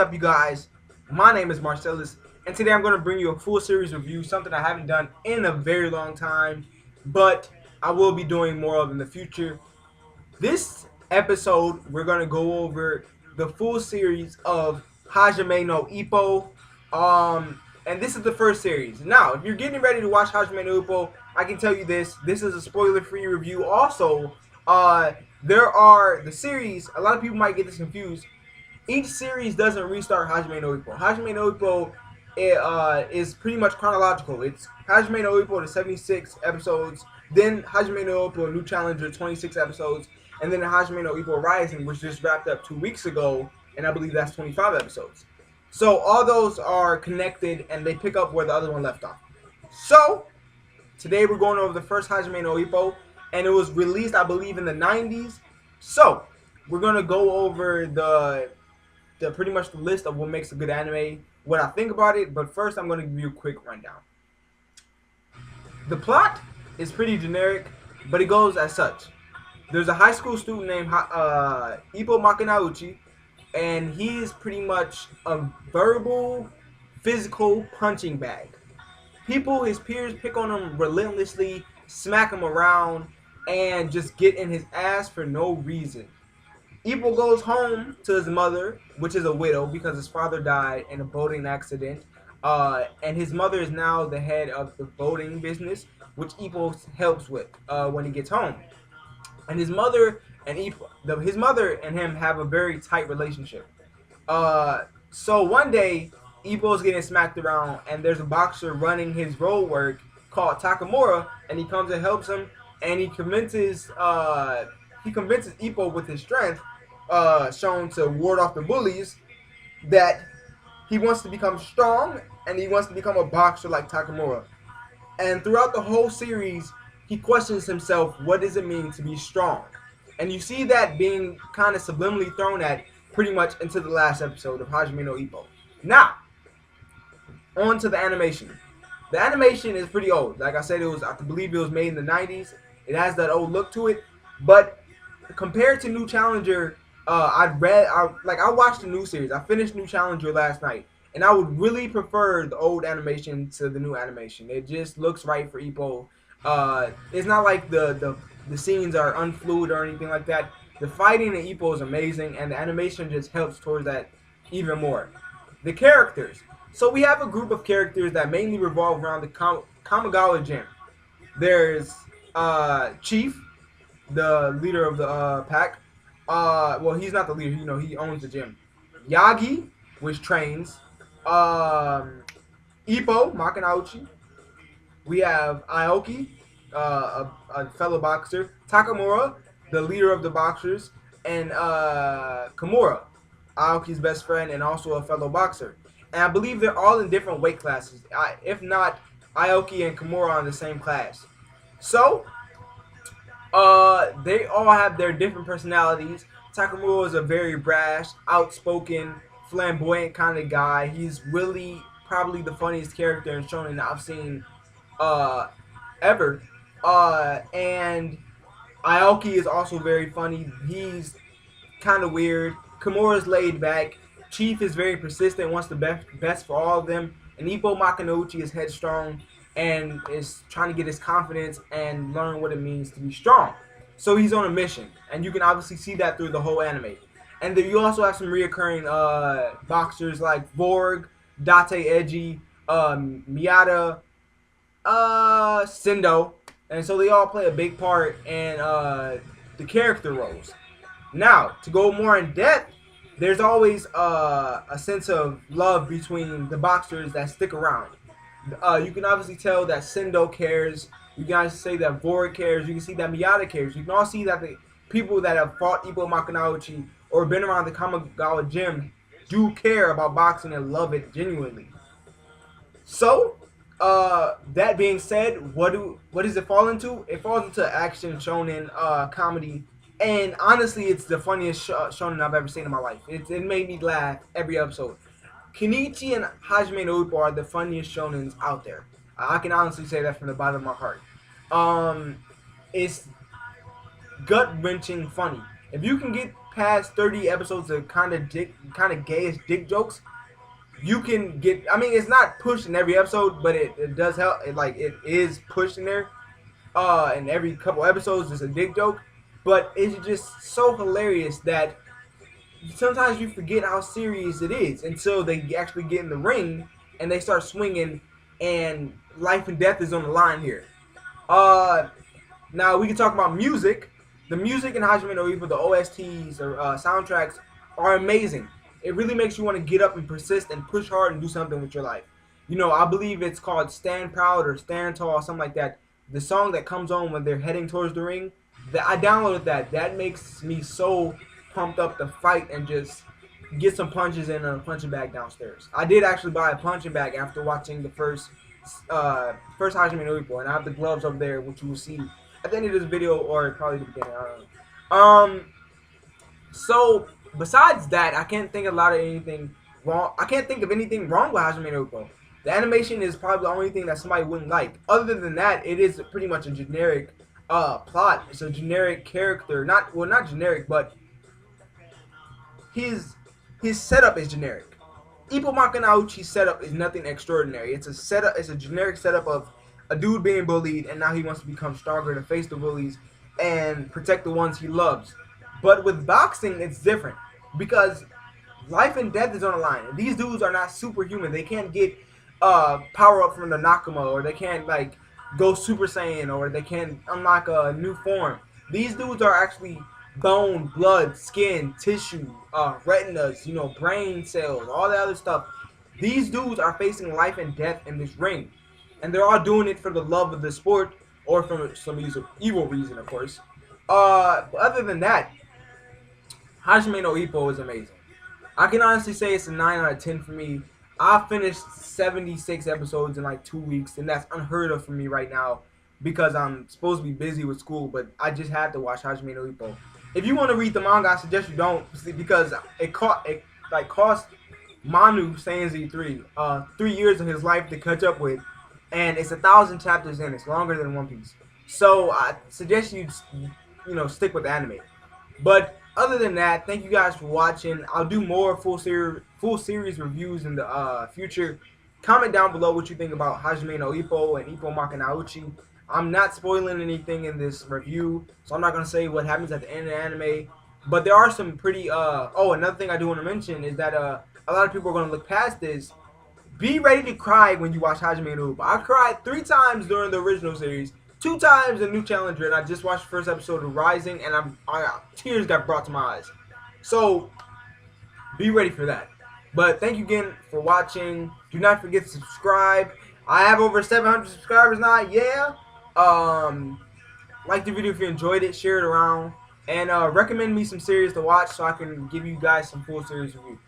up, you guys? My name is Marcellus, and today I'm going to bring you a full series review, something I haven't done in a very long time, but I will be doing more of in the future. This episode, we're going to go over the full series of Hajime no Ippo, and this is the first series. Now, if you're getting ready to watch Hajime no Ippo, I can tell you this is a spoiler-free review. Also, there are the series, a lot of people might get this confused. Each series doesn't restart Hajime no Ippo. Hajime no Ippo is pretty much chronological. It's Hajime no Ippo to 76 episodes, then Hajime no Ippo New Challenger 26 episodes, and then Hajime no Ippo Rising, which just wrapped up 2 weeks ago, and I believe that's 25 episodes. So all those are connected, and they pick up where the other one left off. So today we're going over the first Hajime no Ippo, and it was released, I believe, in the 90s. So we're gonna go over the pretty much the list of what makes a good anime, what I think about it, but first I'm going to give you a quick rundown. The plot is pretty generic, but it goes as such. There's a high school student named Ippo Makanauchi, and he's pretty much a verbal, physical punching bag. His peers pick on him relentlessly, smack him around, and just get in his ass for no reason. Ippo goes home to his mother, which is a widow because his father died in a boating accident. And his mother is now the head of the boating business, which Ippo helps with when he gets home. And his mother and his mother and him have a very tight relationship. So one day, Ippo's getting smacked around, and there's a boxer running his road work called Takamura, and he comes and helps him, and he convinces Ippo with his strength, shown to ward off the bullies, that he wants to become strong and he wants to become a boxer like Takamura. And throughout the whole series, he questions himself, what does it mean to be strong? And you see that being kind of subliminally thrown at pretty much into the last episode of Hajime no Ippo. Now, on to the animation. The animation is pretty old. Like I said, I believe it was made in the 90s. It has that old look to it, but compared to New Challenger, I watched the new series. I finished New Challenger last night, and I would really prefer the old animation to the new animation. It just looks right for Ippo. It's not like the scenes are unfluid or anything like that. The fighting in Ippo is amazing, and the animation just helps towards that even more. The characters. So we have a group of characters that mainly revolve around the Kamigawa Gym. There's Chief, the leader of the pack. Well, he's not the leader. He owns the gym. Yagi, which trains. Ippo Makanauchi. We have Aoki, a fellow boxer. Takamura, the leader of the boxers, and Kimura, Aoki's best friend and also a fellow boxer. And I believe they're all in different weight classes. If not, Aoki and Kimura are in the same class. So they all have their different personalities. Takamura is a very brash, outspoken, flamboyant kind of guy. He's really probably the funniest character in shonen that I've seen ever. And Aoki is also very funny. He's kind of weird. Kimura's laid back. Chief is very persistent, wants the best for all of them. And Ippo Makanauchi is headstrong and is trying to get his confidence and learn what it means to be strong. So he's on a mission, and you can obviously see that through the whole anime. And then you also have some reoccurring boxers like Vorg, Date Eji, Miyata, Sendo, and so they all play a big part in the character roles. Now, to go more in depth, there's always a sense of love between the boxers that stick around. You can obviously tell that Sendo cares. You can say that Vorg cares. You can see that Miyata cares. You can also see that the people that have fought Ippo Makanauchi or been around the Kamigawa Gym do care about boxing and love it genuinely. So, that being said, what does it fall into? It falls into action, shonen, comedy, and honestly, it's the funniest shonen I've ever seen in my life. It made me laugh every episode. Kenichi and Hajime no Ippo are the funniest shonens out there. I can honestly say that from the bottom of my heart. It's gut-wrenching funny. If you can get past 30 episodes of kind of gayish dick jokes, you can get. I mean, it's not pushed in every episode, but it does help. It is pushed in there. In every couple episodes, there's a dick joke, but it's just so hilarious that sometimes you forget how serious it is until they actually get in the ring and they start swinging, and life and death is on the line here. Now we can talk about music. The music in Hajime no Ippo, the OSTs or soundtracks, are amazing. It really makes you want to get up and persist and push hard and do something with your life. You know, I believe it's called Stand Proud or Stand Tall, something like that. The song that comes on when they're heading towards the ring, I downloaded that. That makes me so pumped up to fight and just get some punches in a punching bag downstairs. I did actually buy a punching bag after watching the first Hajime no Ippo, and I have the gloves over there, which you will see at the end of this video or probably the beginning. I don't know. So besides that, I can't think of anything wrong. I can't think of anything wrong with Hajime no Ippo. The animation is probably the only thing that somebody wouldn't like. Other than that, it is pretty much a generic plot. It's a generic character. Not generic, but his setup is generic. Ippo Makanauchi's setup is nothing extraordinary. It's a generic setup of a dude being bullied, and now he wants to become stronger to face the bullies and protect the ones he loves. But with boxing, it's different because life and death is on the line. And these dudes are not superhuman. They can't get power up from the Nakama, or they can't like go Super Saiyan, or they can't unlock a new form. These dudes are actually bone, blood, skin, tissue, retinas, you know, brain cells, all that other stuff. These dudes are facing life and death in this ring, and they're all doing it for the love of the sport or for some evil reason, of course. But other than that, Hajime no Ippo is amazing. I can honestly say it's a 9 out of 10 for me. I finished 76 episodes in like 2 weeks, and that's unheard of for me right now because I'm supposed to be busy with school, but I just had to watch Hajime no Ippo. If you want to read the manga, I suggest you don't, because it cost Manu Sanzi 3 years of his life to catch up with, and it's 1,000 chapters in. It's longer than One Piece. So I suggest you stick with anime. But other than that, thank you guys for watching. I'll do more full series reviews in the future. Comment down below what you think about Hajime no Ippo and Ippo Makanauchi. I'm not spoiling anything in this review, so I'm not going to say what happens at the end of the anime. But there are some pretty... oh, another thing I do want to mention is that a lot of people are going to look past this. Be ready to cry when you watch Hajime no Ippo. I cried 3 times during the original series, 2 times in New Challenger, and I just watched the first episode of Rising, and tears got brought to my eyes. So, be ready for that. But thank you again for watching. Do not forget to subscribe. I have over 700 subscribers now. Yeah. Like the video if you enjoyed it. Share it around. And recommend me some series to watch so I can give you guys some full series review.